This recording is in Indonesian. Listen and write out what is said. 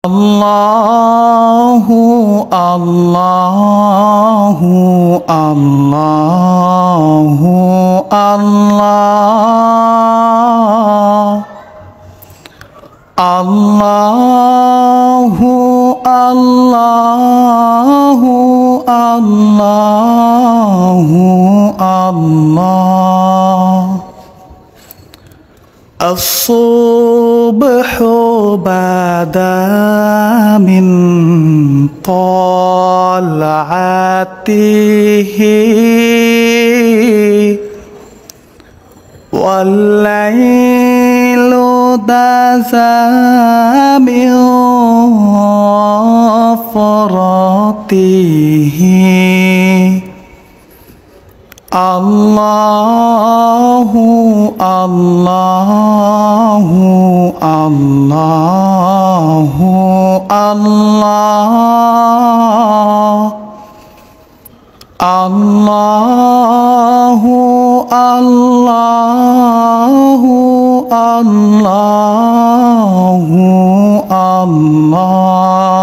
Allahu Allahu Allahu Allah Allahu Allahu Allahu Allah As-subhu bada min tal'atihi wal-laylu daza min faratihi Allahu Allahu Allahu Allah Allahu Allahu Allahu Allah